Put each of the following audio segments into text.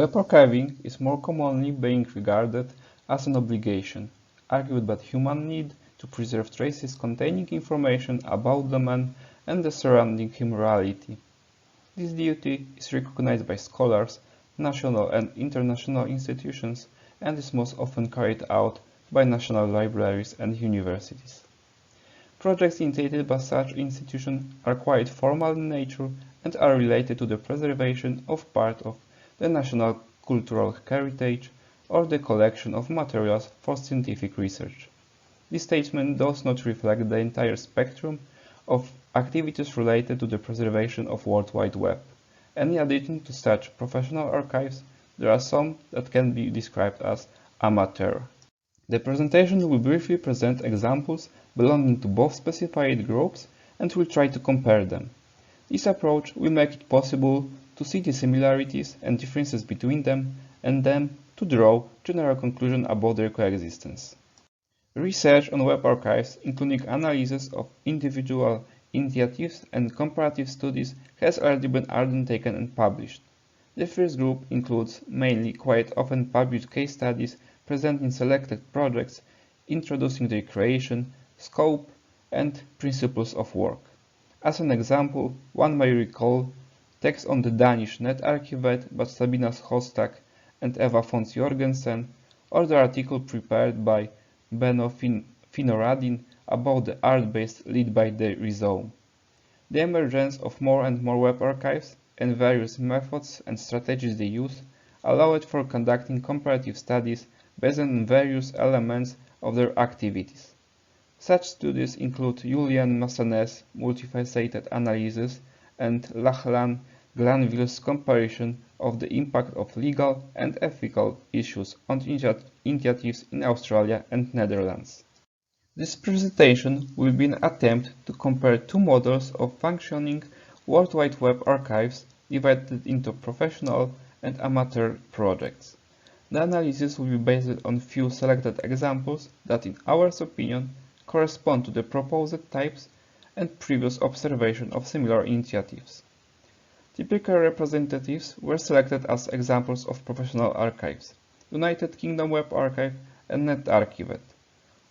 Web archiving is more commonly being regarded as an obligation, argued by the human need to preserve traces containing information about the man and the surrounding him reality. This duty is recognized by scholars, national and international institutions, and is most often carried out by national libraries and universities. Projects initiated by such institutions are quite formal in nature and are related to the preservation of part of the national cultural heritage or the collection of materials for scientific research. This statement does not reflect the entire spectrum of activities related to the preservation of World Wide Web. And in addition to such professional archives, there are some that can be described as amateur. The presentation will briefly present examples belonging to both specified groups and will try to compare them. This approach will make it possible to see the similarities and differences between them and then to draw general conclusions about their coexistence. Research on web archives, including analysis of individual initiatives and comparative studies, has already been undertaken and published. The first group includes mainly quite often published case studies presenting selected projects, introducing their creation, scope, and principles of work. As an example, one may recall text on the Danish Netarkivet by Sabina Hostak and Eva Fons Jorgensen, or the article prepared by Benno Finoradin about the art-based lead by the RHIZOME. The emergence of more and more web archives and various methods and strategies they use allowed for conducting comparative studies based on various elements of their activities. Such studies include Julian Massenet's multifaceted analysis and Lachlan Glanville's comparison of the impact of legal and ethical issues on initiatives in Australia and Netherlands. This presentation will be an attempt to compare two models of functioning World Wide Web archives divided into professional and amateur projects. The analysis will be based on few selected examples that, in our opinion, correspond to the proposed types and previous observation of similar initiatives. Typical representatives were selected as examples of professional archives: United Kingdom Web Archive and Netarkivet,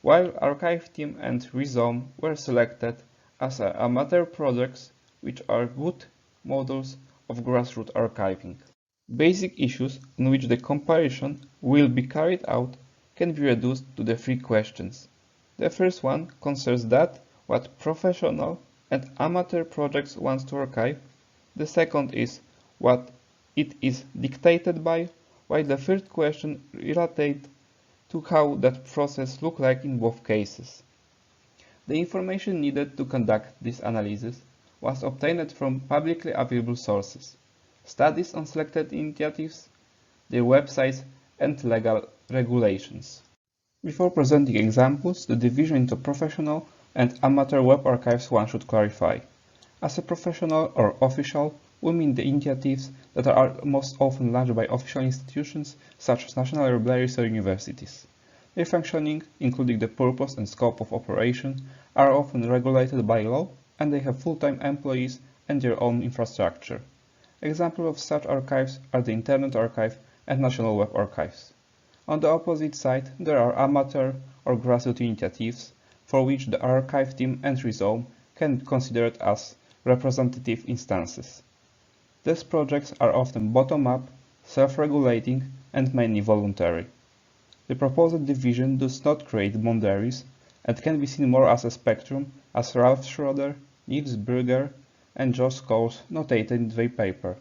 while Archive Team and RHIZOME were selected as amateur projects, which are good models of grassroots archiving. Basic issues on which the comparison will be carried out can be reduced to the three questions. The first one concerns that what professional and amateur projects want to archive. The second is what it is dictated by, while the third question relates to how that process looks like in both cases. The information needed to conduct this analysis was obtained from publicly available sources, studies on selected initiatives, their websites, and legal regulations. Before presenting examples, the division into professional and amateur web archives one should clarify. As a professional or official, we mean the initiatives that are most often launched by official institutions such as national libraries or universities. Their functioning, including the purpose and scope of operation, are often regulated by law, and they have full-time employees and their own infrastructure. Examples of such archives are the Internet Archive and National Web Archives. On the opposite side, there are amateur or grassroots initiatives, for which the Archive Team and RHIZOME can be considered as representative instances. These projects are often bottom-up, self-regulating, and mainly voluntary. The proposed division does not create boundaries and can be seen more as a spectrum, as Ralph Schroeder, Yves Brugger, and Josh Coles noted in their paper.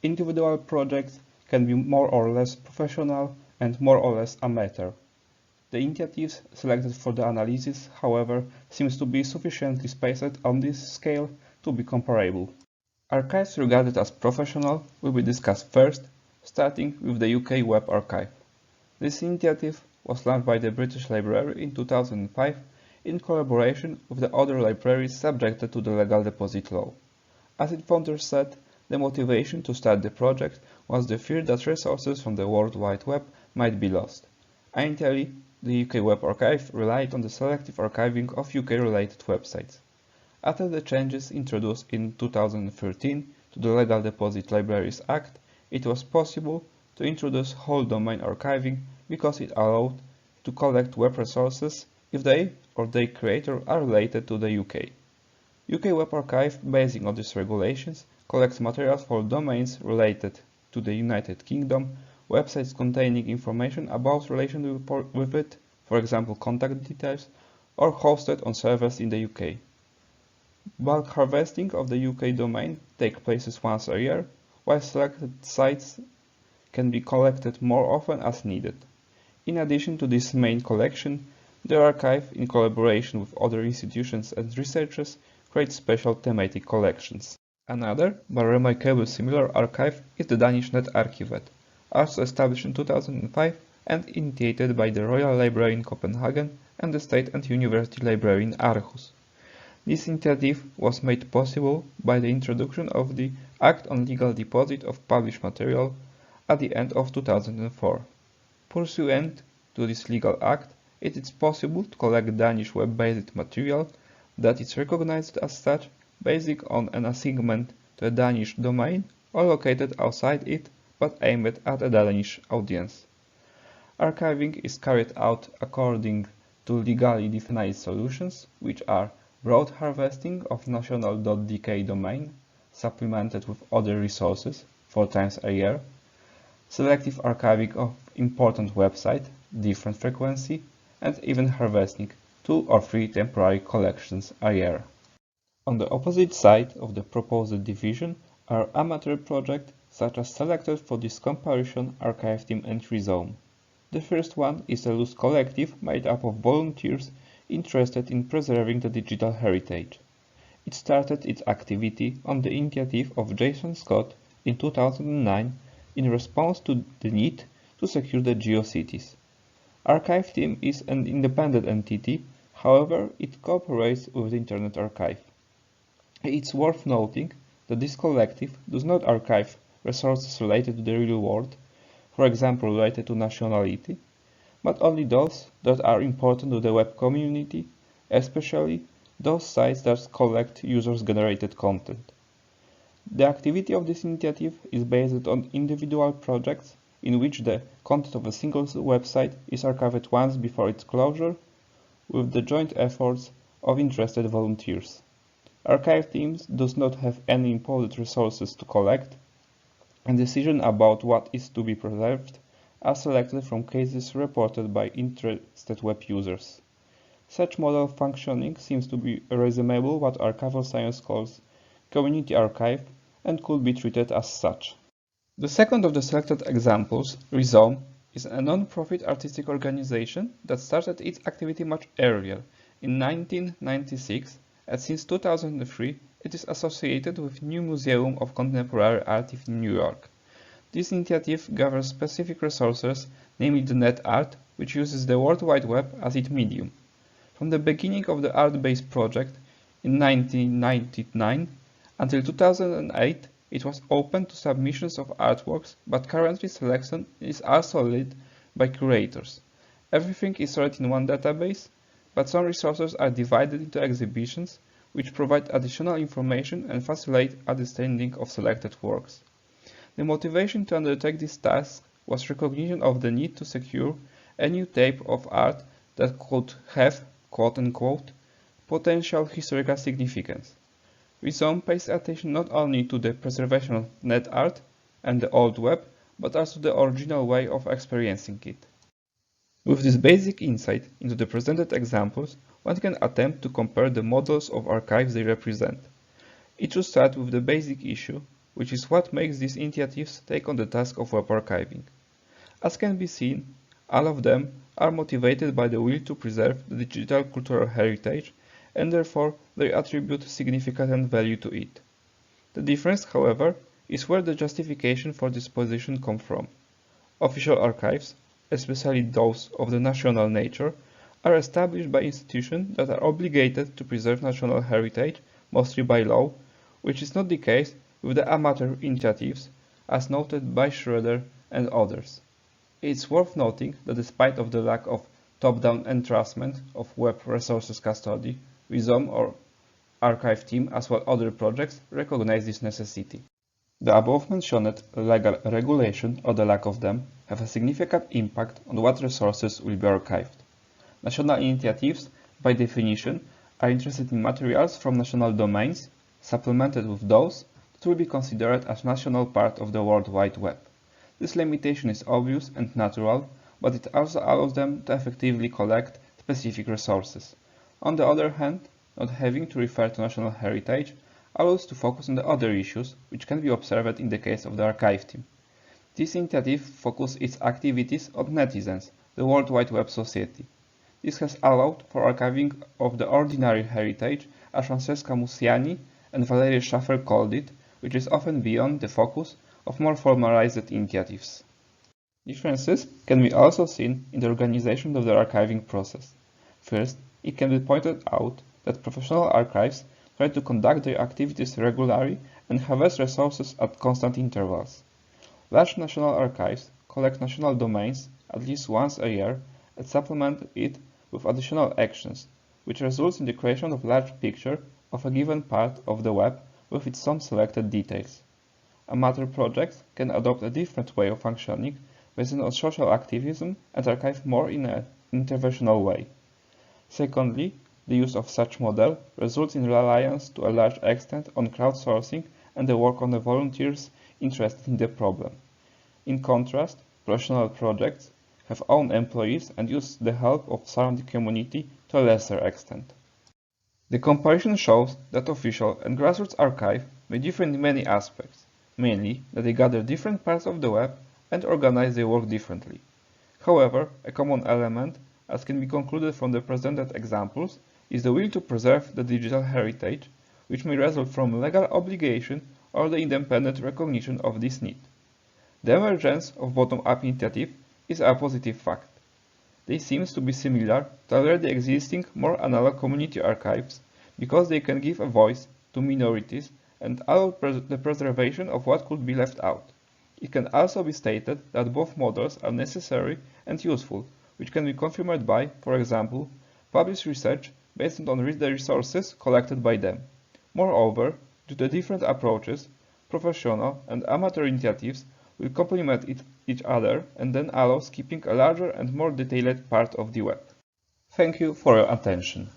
Individual projects can be more or less professional and more or less amateur. The initiatives selected for the analysis, however, seems to be sufficiently spaced on this scale to be comparable. Archives regarded as professional will be discussed first, starting with the UK Web Archive. This initiative was launched by the British Library in 2005 in collaboration with the other libraries subjected to the legal deposit law. As its founder said, the motivation to start the project was the fear that resources from the World Wide Web might be lost. Initially, the UK Web Archive relied on the selective archiving of UK-related websites. After the changes introduced in 2013 to the Legal Deposit Libraries Act, it was possible to introduce whole domain archiving because it allowed to collect web resources if they or their creator are related to the UK. UK Web Archive, basing on these regulations, collects materials for domains related to the United Kingdom, websites containing information about relation with it, for example contact details, or hosted on servers in the UK. Bulk harvesting of the UK domain takes place once a year, while selected sites can be collected more often as needed. In addition to this main collection, the archive, in collaboration with other institutions and researchers, creates special thematic collections. Another, but remarkably similar archive is the Danish Netarkivet, also established in 2005 and initiated by the Royal Library in Copenhagen and the State and University Library in Aarhus. This initiative was made possible by the introduction of the Act on Legal Deposit of Published Material at the end of 2004. Pursuant to this legal act, it is possible to collect Danish web-based material that is recognized as such based on an assignment to a Danish domain or located outside it but aimed at a Danish audience. Archiving is carried out according to legally defined solutions, which are broad harvesting of national.dk domain, supplemented with other resources 4 times a year, selective archiving of important website, different frequency, and even harvesting 2 or 3 temporary collections a year. On the opposite side of the proposed division are amateur projects such as selected for this comparison Archive Team and RHIZOME. The first one is a loose collective made up of volunteers interested in preserving the digital heritage. It started its activity on the initiative of Jason Scott in 2009 in response to the need to secure the GeoCities. Archive Team is an independent entity, however it cooperates with the Internet Archive. It's worth noting that this collective does not archive resources related to the real world, for example related to nationality, but only those that are important to the web community, especially those sites that collect users-generated content. The activity of this initiative is based on individual projects in which the content of a single website is archived once before its closure, with the joint efforts of interested volunteers. Archive teams does not have any imposed resources to collect, and decisions about what is to be preserved are selected from cases reported by interested web users. Such model functioning seems to be resemble what archival science calls community archive and could be treated as such. The second of the selected examples, RHIZOME, is a non-profit artistic organization that started its activity much earlier, in 1996, and since 2003 it is associated with New Museum of Contemporary Art in New York. This initiative gathers specific resources, namely the net art, which uses the World Wide Web as its medium. From the beginning of the art-based project in 1999 until 2008, it was open to submissions of artworks, but currently selection is also led by curators. Everything is stored in one database, but some resources are divided into exhibitions, which provide additional information and facilitate understanding of selected works. The motivation to undertake this task was recognition of the need to secure a new type of art that could have, quote-unquote, potential historical significance. RHIZOME pays attention not only to the preservation of net art and the old web, but also the original way of experiencing it. With this basic insight into the presented examples, one can attempt to compare the models of archives they represent. It should start with the basic issue, which is what makes these initiatives take on the task of web archiving. As can be seen, all of them are motivated by the will to preserve the digital cultural heritage, and therefore they attribute significant value to it. The difference, however, is where the justification for this position comes from. Official archives, especially those of the national nature, are established by institutions that are obligated to preserve national heritage, mostly by law, which is not the case with the amateur initiatives, as noted by Schroeder and others. It's worth noting that despite of the lack of top-down entrustment of web resources custody, RHIZOME or Archive Team as well other projects recognize this necessity. The above-mentioned legal regulation or the lack of them have a significant impact on what resources will be archived. National initiatives, by definition, are interested in materials from national domains, supplemented with those that will be considered as national part of the World Wide Web. This limitation is obvious and natural, but it also allows them to effectively collect specific resources. On the other hand, not having to refer to national heritage allows to focus on the other issues which can be observed in the case of the archive team. This initiative focuses its activities on netizens, the World Wide Web society. This has allowed for archiving of the ordinary heritage, as Francesca Musiani and Valerie Schaffer called it, which is often beyond the focus of more formalized initiatives. Differences can be also seen in the organization of the archiving process. First, it can be pointed out that professional archives try to conduct their activities regularly and harvest resources at constant intervals. Large national archives collect national domains at least once a year and supplement it with additional actions, which results in the creation of a large picture of a given part of the web with its some selected details. Amateur projects can adopt a different way of functioning based on social activism and archive more in an interventional way. Secondly, the use of such model results in reliance to a large extent on crowdsourcing and the work on the volunteers interested in the problem. In contrast, professional projects have own employees and use the help of surrounding community to a lesser extent. The comparison shows that official and grassroots archive may differ in many aspects, mainly that they gather different parts of the web and organize their work differently. However, a common element, as can be concluded from the presented examples, is the will to preserve the digital heritage, which may result from legal obligation or the independent recognition of this need. The emergence of bottom-up initiative is a positive fact. They seem to be similar to already existing more analog community archives because they can give a voice to minorities and allow the preservation of what could be left out. It can also be stated that both models are necessary and useful, which can be confirmed by, for example, published research based on the resources collected by them. Moreover, due to different approaches, professional and amateur initiatives will complement each other and then allows keeping a larger and more detailed part of the web. Thank you for your attention.